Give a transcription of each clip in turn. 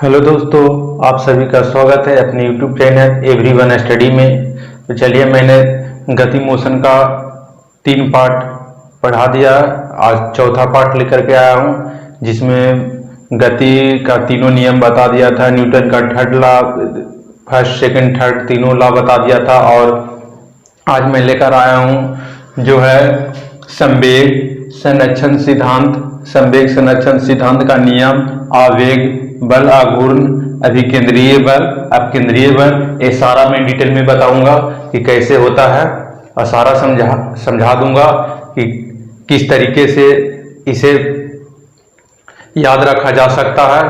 Hello दोस्तों, आप सभी का स्वागत है अपने YouTube चैनल एवरीवन स्टडी में। तो चलिए, मैंने गति मोशन का 3 पार्ट पढ़ा दिया। आज चौथा पार्ट लेकर के आया हूँ, जिसमें गति का तीनों नियम बता दिया था। न्यूटन का third law, first second third तीनों लॉ बता दिया था। और आज मैं लेकर आया हूँ जो है संवेग संरक्षण सिद्धांत। संवेग संरक्षण सिद्धांत का नियम, आवेग बल, आघूर्ण, अभिकेंद्रीय बल, अपकेंद्रीय बल, ये सारा मैं डिटेल में बताऊंगा कि कैसे होता है, और सारा समझा दूंगा कि किस तरीके से इसे याद रखा जा सकता है।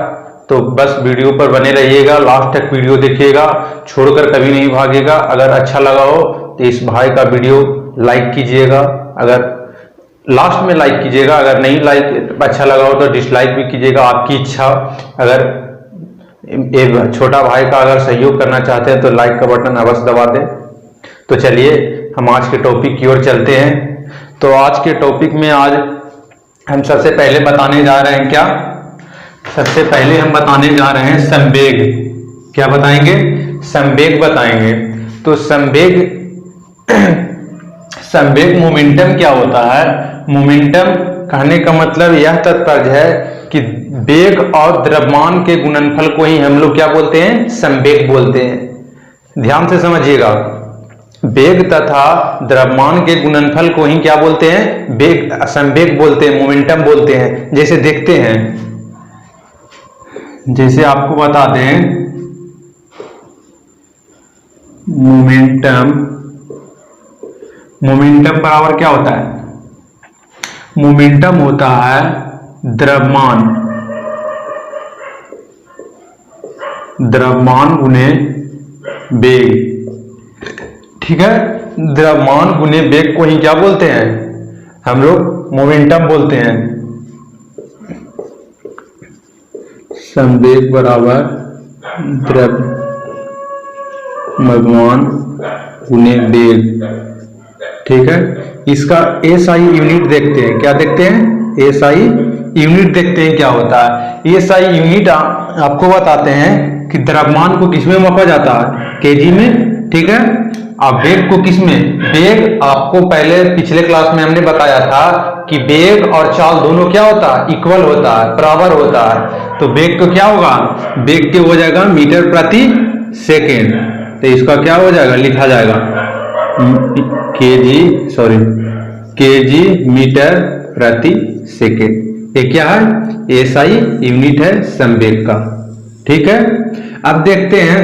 तो बस वीडियो पर बने रहिएगा, लास्ट तक वीडियो देखिएगा, छोड़कर कभी नहीं भागेगा। अगर अच्छा लगा हो तो इस भाई का वीडियो लाइक कीजिएगा, अगर लास्ट में लाइक कीजिएगा। अगर नहीं लाइक अच्छा लगा हो तो डिसलाइक भी कीजिएगा, आपकी इच्छा। अगर एक छोटा भाई का अगर सहयोग करना चाहते हैं तो लाइक का बटन अवश्य दबा दें। तो चलिए हम आज के टॉपिक की ओर चलते हैं। तो आज के टॉपिक में आज हम सबसे पहले बताने जा रहे हैं क्या? सबसे पहले हम बताने जा रहे हैं संवेग। क्या बताएंगे? संवेग बताएंगे। तो संवेग मोमेंटम क्या होता है? मोमेंटम कहने का मतलब यह तात्पर्य है कि वेग और द्रव्यमान के गुणनफल को ही हम लोग क्या बोलते हैं? संवेग बोलते हैं। ध्यान से समझिएगा, वेग तथा द्रव्यमान के गुणनफल को ही क्या बोलते हैं? वेग, संवेग बोलते हैं, मोमेंटम बोलते हैं। जैसे देखते हैं, जैसे आपको बता दें, मोमेंटम बराबर क्या होता है? मोमेंटम होता है द्रव्यमान गुने वेग। ठीक है, द्रव्यमान गुने वेग को ही क्या बोलते हैं? हम लोग मोमेंटम बोलते हैं। संवेग बराबर द्रव्यमान गुने वेग। ठीक है, इसका एसआई यूनिट देखते हैं। क्या देखते हैं? एसआई यूनिट देखते हैं क्या होता है। एसआई यूनिट आपको बताते हैं कि द्रव्यमान को किसमें मापा जाता है? केजी में। ठीक है, अब वेग को किसमें? वेग आपको पहले पिछले क्लास में हमने बताया था कि वेग और चाल दोनों क्या होता है? इक्वल होता है, बराबर होता है। तो वेग को क्या होगा? वेग के हो जाएगा मीटर प्रति सेकेंड। तो इसका क्या हो जाएगा? लिखा जाएगा केजी मीटर प्रति सेकेंड। ये क्या है? एसआई यूनिट है संवेग का। ठीक है, अब देखते हैं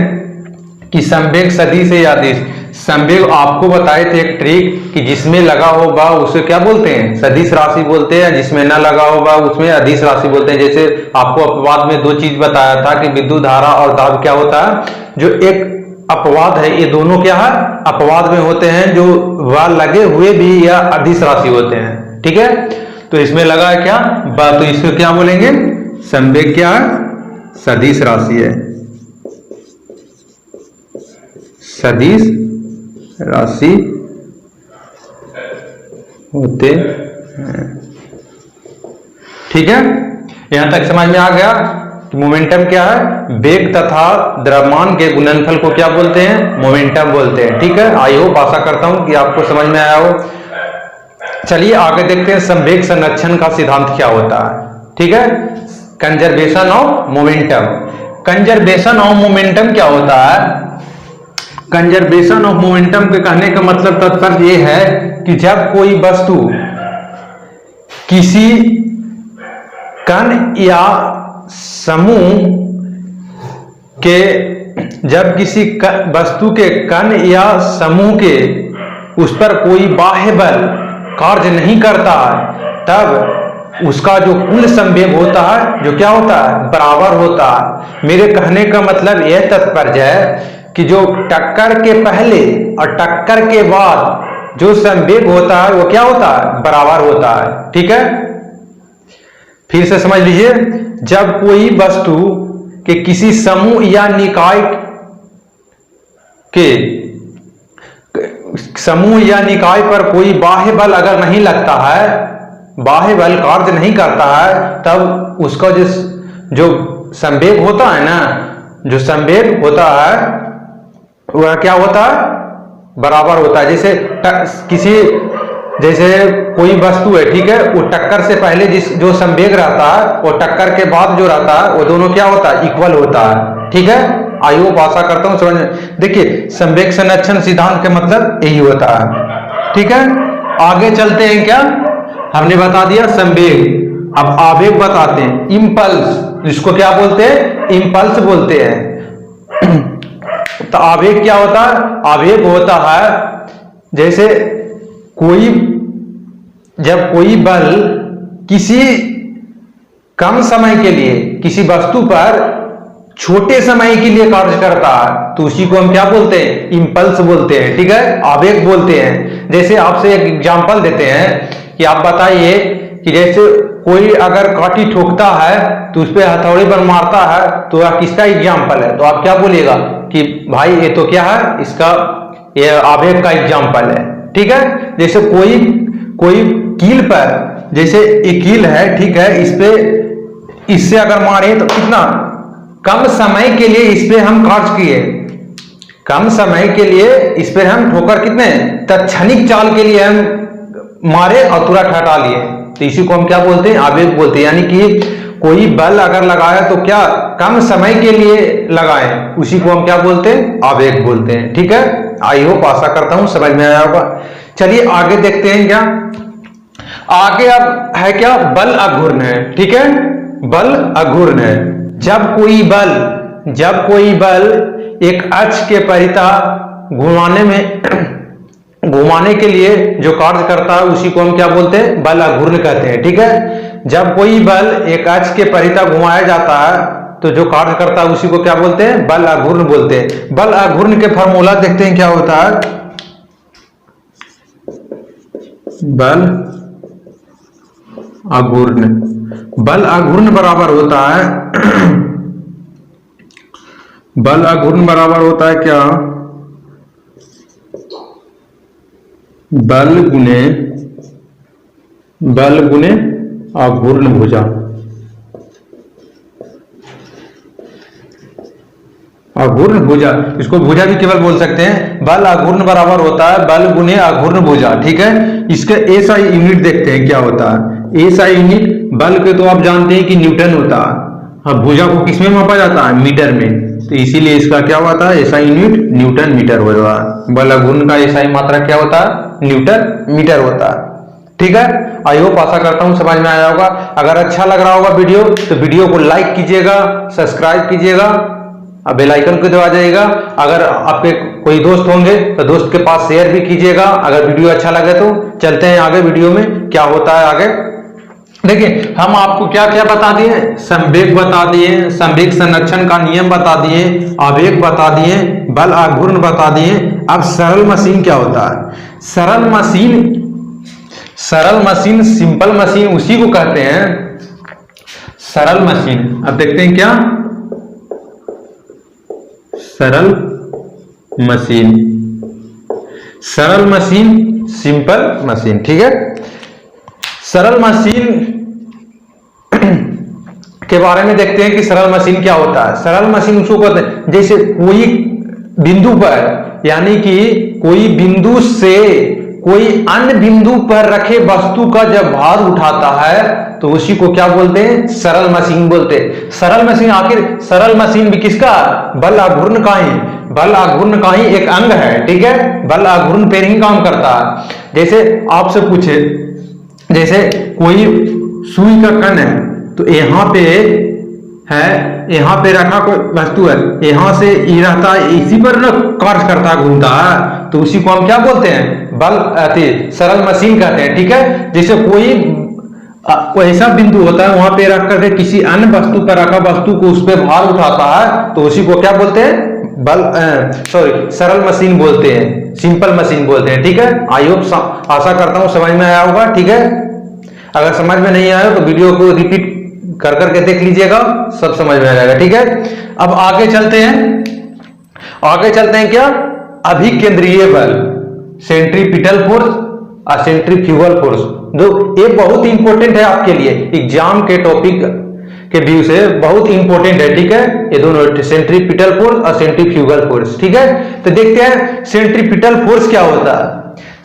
कि संवेग सदिश या अदिश। संवेग आपको बताए थे एक ट्रिक कि जिसमें लगा होगा उसे क्या बोलते हैं? सदिश राशि बोलते हैं, जिसमें न लगा होगा उसमें अदिश राशि बोलते हैं। जैसे आपको अपवाद में 2 चीज बताया था कि विद्युत धारा और दाब क्या होता है? जो एक अपवाद है, ये दोनों क्या है? अपवाद में होते हैं, जो वह लगे हुए भी या अदिश राशि होते हैं। ठीक है, तो इसमें लगा है क्या? तो इसको क्या बोलेंगे? संवेग क्या है? सदिश राशि है, सदिश राशि होते हैं। ठीक है, यहां तक समझ में आ गया? मोमेंटम क्या है? वेग तथा द्रव्यमान के गुणनफल को क्या बोलते हैं? मोमेंटम बोलते हैं। ठीक है, आई होप, आशा करता हूं कि आपको समझ में आया हो। चलिए आगे देखते हैं संवेग संरक्षण का सिद्धांत क्या होता है। ठीक है, conservation of momentum. Conservation of momentum क्या होता है? कंजर्वेशन ऑफ मोमेंटम के कहने का मतलब तात्पर्य यह है कि जब कोई वस्तु किसी कण या समूह के, जब किसी वस्तु के कण या समूह के उस पर कोई बाह्य बल कार्य नहीं करता है, तब उसका जो कुल संवेग होता है, जो क्या होता है? बराबर होता है। मेरे कहने का मतलब यह तात्पर्य है कि जो टक्कर के पहले और टक्कर के बाद जो संवेग होता है वो क्या होता है? बराबर होता है। ठीक है, फिर से समझ लीजिए, जब कोई वस्तु के किसी समूह या निकाय के समूह या निकाय पर कोई बाह्य बल अगर नहीं लगता है, बाह्य बल कार्य नहीं करता है, तब उसका जो संवेग होता है ना, जो संवेग होता है वह क्या होता है, बराबर होता है। जैसे कोई वस्तु है, ठीक है, वो टक्कर से पहले जो संवेग रहता है और टक्कर के बाद जो रहता है वो दोनों क्या होता है, इक्वल होता है। ठीक है, आई होप आशा करता हूं समझ में। देखिए संवेग संरक्षण सिद्धांत का मतलब यही होता है। ठीक है, आगे चलते हैं। क्या हमने बता दिया संवेग, अब आवेग बताते हैं, इंपल्स, इसको क्या बोलते हैं, इंपल्स बोलते हैं। तो आवेग क्या होता है, आवेग होता है जैसे जब कोई बल किसी कम समय के लिए किसी वस्तु पर छोटे समय के लिए कार्य करता है तो उसी को हम क्या बोलते हैं, इंपल्स बोलते हैं। ठीक है, आवेग बोलते हैं। जैसे आपसे एक एग्जांपल देते हैं कि आप बताइए कि जैसे कोई अगर काठी ठोकता है तो उस पर हथौड़े पर मारता है तो वह किसका एग्जाम्पल है, तो आप क्या बोलिएगा कि भाई ये तो क्या है, इसका ये आवेग का एग्जाम्पल है। ठीक है, जैसे कोई कील पर, जैसे एक कील है, ठीक है, इससे अगर मारे तो कितना कम समय के लिए इस पे हम कार्य किए, कम समय के लिए इस पे हम ठोकर कितने तत्क्षणिक चाल के लिए हम मारे और तुरंत हटा लिए, तो इसी को हम क्या बोलते हैं, आवेग बोलते हैं। यानी कि कोई बल अगर लगाया तो क्या कम समय के लिए लगाए, उसी को हम क्या बोलते हैं, आवेग बोलते हैं। ठीक है, आई होप आशा करता हूं समझ में आया होगा। चलिए आगे देखते हैं। क्या आगे अब है, क्या बल अघूर्ण है। ठीक है, बल अघूर्ण है। जब कोई बल एक अक्ष के परितः घुमाने के लिए जो कार्य करता है उसी को हम क्या बोलते हैं, बल अघूर्ण कहते हैं। ठीक है, जब कोई बल एक अक्ष के परितः घुमाया जाता है तो जो कार्य करता है उसी को क्या बोलते हैं, बल अघूर्ण बोलते हैं। बल अघूर्ण के फॉर्मूला देखते हैं क्या होता है। बल अघूर्ण बराबर होता है बल अघूर्ण बराबर होता है क्या, बल गुने अघूर्ण भुजा। अघूर्ण भुजा, इसको भुजा भी केवल बोल सकते हैं। बल अघूर्ण बराबर होता है बल गुने अघूर्ण भुजा। ठीक है, इसके एसआई यूनिट देखते हैं क्या होता है। एसआई यूनिट बल के तो आप जानते हैं कि न्यूटन होता है, हाँ, भुजा को किसमें मापा जाता है, मीटर में, तो इसीलिए इसका क्या होता है, एसआई यूनिट न्यूटन मीटर होगा। बल अघूर्ण का एसआई मात्रा क्या होता है, न्यूटन मीटर होता है। ठीक है, आई होप आशा करता हूं समझ में आया होगा। अगर अच्छा लग रहा होगा वीडियो तो वीडियो को लाइक कीजिएगा, सब्सक्राइब कीजिएगा, बेल आइकन को दबा जाइएगा। अगर आपके कोई दोस्त होंगे तो दोस्त के पास शेयर भी कीजिएगा अगर वीडियो अच्छा लगे तो। चलते हैं आगे, वीडियो में क्या होता है आगे। देखिए हम आपको क्या क्या बता दिए, संवेग बता दिए, संवेग संरक्षण का नियम बता दिए, आवेग बता दिए, बल अघूर्ण बता दिए। अब सरल मशीन क्या होता है। सरल मशीन सिंपल मशीन उसी को कहते हैं सरल मशीन। अब देखते हैं क्या, सरल मशीन सिंपल मशीन। ठीक है, सरल मशीन के बारे में देखते हैं कि सरल मशीन क्या होता है। सरल मशीन उसको कहते हैं जैसे कोई बिंदु पर, यानी कि कोई बिंदु से कोई अन्य बिंदु पर रखे वस्तु का जब भार उठाता है तो उसी को क्या बोलते हैं, सरल मशीन बोलते हैं। सरल मशीन, आखिर सरल मशीन भी किसका, बल अघूर्ण का ही, बल अघूर्ण का ही एक अंग है। ठीक है, बल अघूर्ण पर ही काम करता है। जैसे आपसे पूछे, जैसे कोई सुई का कण है तो यहाँ पे है, यहाँ पे रखा कोई वस्तु है, यहाँ से ये रहता है, इसी पर ना कार्य करता है, घूमता है, तो उसी को हम क्या बोलते हैं, बल सरल मशीन कहते हैं। ठीक है, जैसे कोई ऐसा बिंदु होता है वहां पे रख करके किसी अन्य वस्तु पर रखा वस्तु को उस पर भार उठाता है तो उसी को क्या बोलते हैं, सरल मशीन बोलते हैं, सिंपल मशीन बोलते हैं। ठीक है, आई होप आशा करता हूं समझ में आया होगा। ठीक है, अगर समझ में नहीं आया तो वीडियो को रिपीट कर करके देख लीजिएगा, सब समझ में आ जाएगा। ठीक है, अब आगे चलते हैं क्या, अभिकेंद्रीय बल, सेंट्रीपिटल फोर्स और सेंट्रीफ्यूगल फोर्स, जो ये बहुत इंपॉर्टेंट है आपके लिए एग्जाम के टॉपिक, के व्यू से बहुत इंपॉर्टेंट है, ठीक है। ये दोनों सेंट्रीपिटल फोर्स और सेंट्रीफ्यूगल फोर्स, ठीक है। तो देखते हैं सेंट्रीपिटल फोर्स क्या होता है।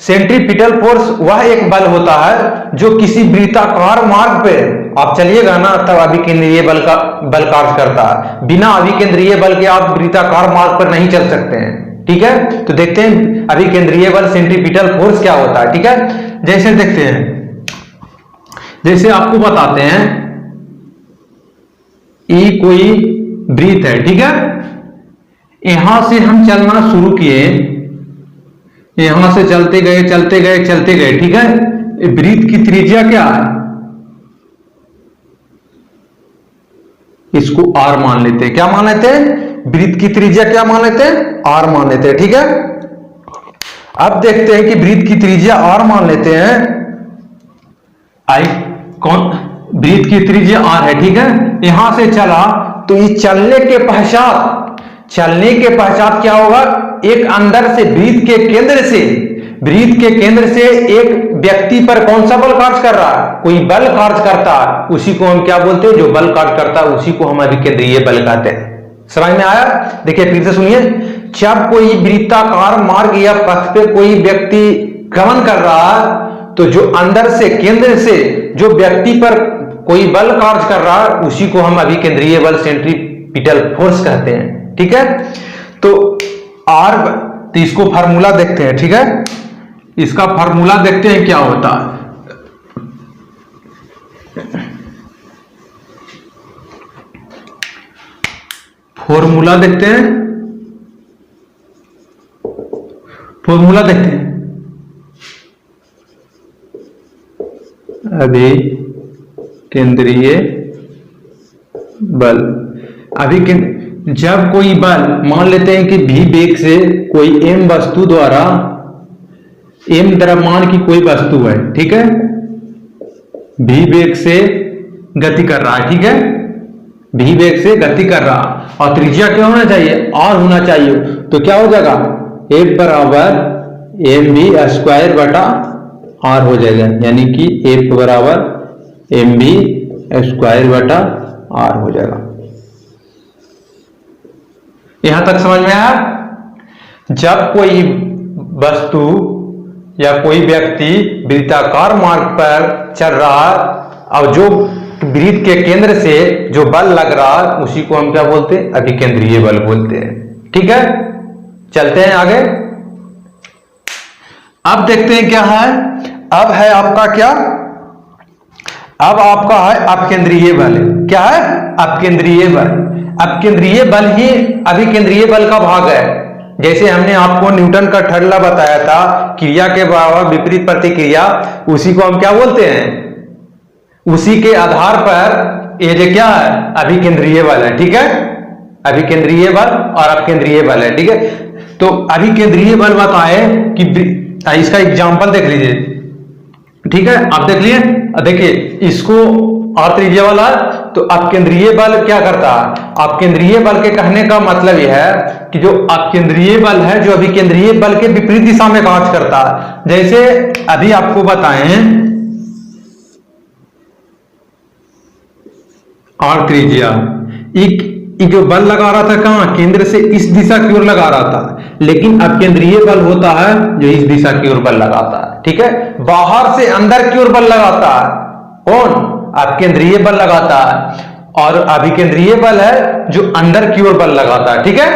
सेंट्रीपिटल फोर्स वह एक बल होता है जो किसी वृत्ताकार मार्ग पे, आप चलिएगा ना तब अभिकेंद्रीय बल कार्य करता है। बिना अभिकेंद्रीय बल के आप वृत्ताकार मार्ग पर नहीं चल सकते हैं, ठीक है। तो देखते हैं अभिकेंद्रीय बल सेंट्रीपिटल फोर्स क्या होता है, ठीक है। जैसे देखते हैं, जैसे आपको बताते हैं ये कोई वृत्त है, ठीक है। यहां से हम चलना शुरू किए, यहां से चलते गए चलते गए चलते गए, ठीक है। वृत्त की त्रिज्या क्या है, इसको r मान लेते हैं। क्या मान लेते हैं, वृत्त की त्रिज्या क्या मान लेते हैं, r मान लेते हैं, ठीक है। अब देखते हैं कि वृत्त की त्रिज्या r मान लेते हैं। कौन वृत्त की त्रिज्या r है, ठीक है। यहां से चला तो ये चलने के पश्चात क्या होगा, एक अंदर से वृत्त के केंद्र से एक व्यक्ति पर कौन सा बल कार्य कर रहा है, कोई बल कार्य करता है, उसी को हम क्या बोलते हैं, जो बल कार्य करता है उसी को हम अभिकेंद्रीय बल कहते हैं। समझ में आया। देखिए फिर से सुनिए, जब कोई वृत्ताकार मार्ग या पथ पे कोई व्यक्ति गमन कर रहा है तो जो अंदर से केंद्र से जो व्यक्ति पर कोई बल कार्य कर रहा है उसी को हम अभिकेंद्रीय बल सेंट्रीपिटल फोर्स कहते हैं, ठीक है। तो तो इसको फार्मूला देखते हैं, ठीक है। इसका फार्मूला देखते हैं क्या होता है। फॉर्मूला देखते हैं, अभिकेंद्रीय बल। जब कोई बल, मान लेते हैं कि v वेग से कोई m वस्तु द्वारा, m द्रव्यमान की कोई वस्तु है, ठीक है, v वेग से गति कर रहा है, ठीक है, v वेग से गति कर रहा, और त्रिज्या क्या होना चाहिए, r होना चाहिए। तो क्या हो जाएगा, F बराबर mv स्क्वायर बटा r हो जाएगा, यानी कि F बराबर mv स्क्वायर बटा r हो जाएगा। यहां तक समझ में आया। जब कोई वस्तु या कोई व्यक्ति वृत्ताकार मार्ग पर चल रहा है और जो वृत्त के केंद्र से जो बल लग रहा है उसी को हम क्या बोलते हैं, अभिकेंद्रीय बल बोलते हैं, ठीक है। चलते हैं आगे। अब देखते हैं क्या है, अब है आपका क्या, अब आपका है अपकेंद्रीय बल। क्या है, अपकेंद्रीय बल। अपकेंद्रीय बल ही अभिकेंद्रीय बल का भाग है। जैसे हमने आपको न्यूटन का ठरला बताया था, क्रिया के बराबर विपरीत प्रतिक्रिया, उसी को हम क्या बोलते हैं, उसी के आधार पर ये जो क्या है, अभिकेंद्रीय बल है, ठीक है। अभिकेंद्रीय बल और अपकेंद्रीय बल है, ठीक है। तो अभिकेंद्रीय बल बताए कि इसका एग्जांपल देख लीजिए, ठीक है। आप देख लिए, देखिए इसको और त्रिज्या वाला, तो अपकेंद्रीय बल क्या करता है, अपकेंद्रीय बल के कहने का मतलब यह है कि जो अपकेंद्रीय बल है जो अभिकेंद्रीय बल के विपरीत दिशा में कार्य करता है। जैसे अभी आपको बताएं, और त्रिज्या, एक जो बल लगा रहा था कहां, केंद्र से इस दिशा की ओर लगा रहा था, लेकिन अपकेंद्रीय बल होता है जो इस दिशा की ओर बल लगाता है, ठीक है। बाहर से अंदर की ओर बल लगाता है कौन, अपकेंद्रीय बल लगाता है, और अभिकेंद्रीय बल है जो अंदर की ओर बल लगाता है, ठीक है।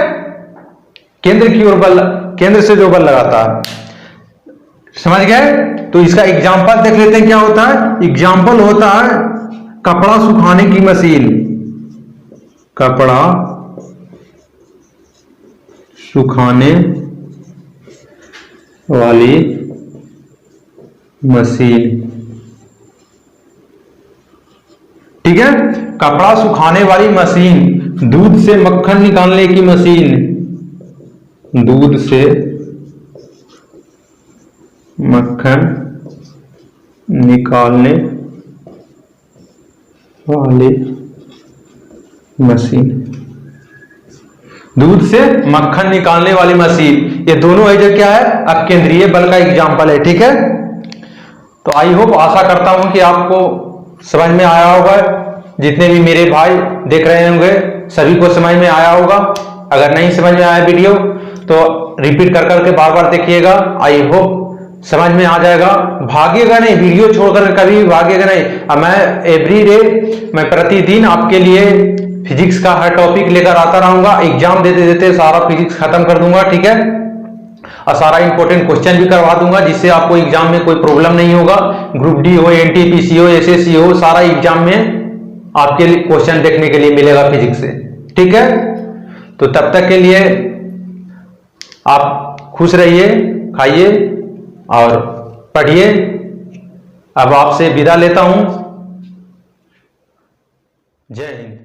केंद्र की ओर बल, केंद्र से जो बल लगाता है, समझ गए। तो इसका एग्जांपल देख लेते हैं क्या होता है। एग्जांपल होता है कपड़ा सुखाने की मशीन, कपड़ा सुखाने वाली मशीन, ठीक है। कपड़ा सुखाने वाली मशीन, दूध से मक्खन निकालने की मशीन, दूध से मक्खन निकालने वाली मशीन, दूध से मक्खन निकालने वाली मशीन, ये दोनों है जो क्या है, अपकेंद्रीय बल का एग्जांपल है, ठीक है। तो आई होप, आशा करता हूं कि आपको समझ में आया होगा जितने भी मेरे भाई देख रहे होंगे सभी को समझ में आया होगा। अगर नहीं समझ में आया वीडियो तो रिपीट कर करके बार बार देखिएगा। आई होप समझ में आ जाएगा। भागिएगा नहीं, वीडियो छोड़कर कभी भी भागिएगा नहीं। अब मैं एवरी डे मैं प्रतिदिन आपके लिए फिजिक्स का हर टॉपिक लेकर आता रहूंगा। एग्जाम देते देते सारा फिजिक्स खत्म कर दूंगा, ठीक है, और सारा इंपॉर्टेंट क्वेश्चन भी करवा दूंगा, जिससे आपको एग्जाम में कोई प्रॉब्लम नहीं होगा। ग्रुप डी हो, एनटीपीसी हो, एसएससी हो, सारा एग्जाम में आपके लिए क्वेश्चन देखने के लिए मिलेगा फिजिक्स से, ठीक है। तो तब तक के लिए आप खुश रहिए, खाइए और पढ़िए। अब आपसे विदा लेता हूं। जय हिंद।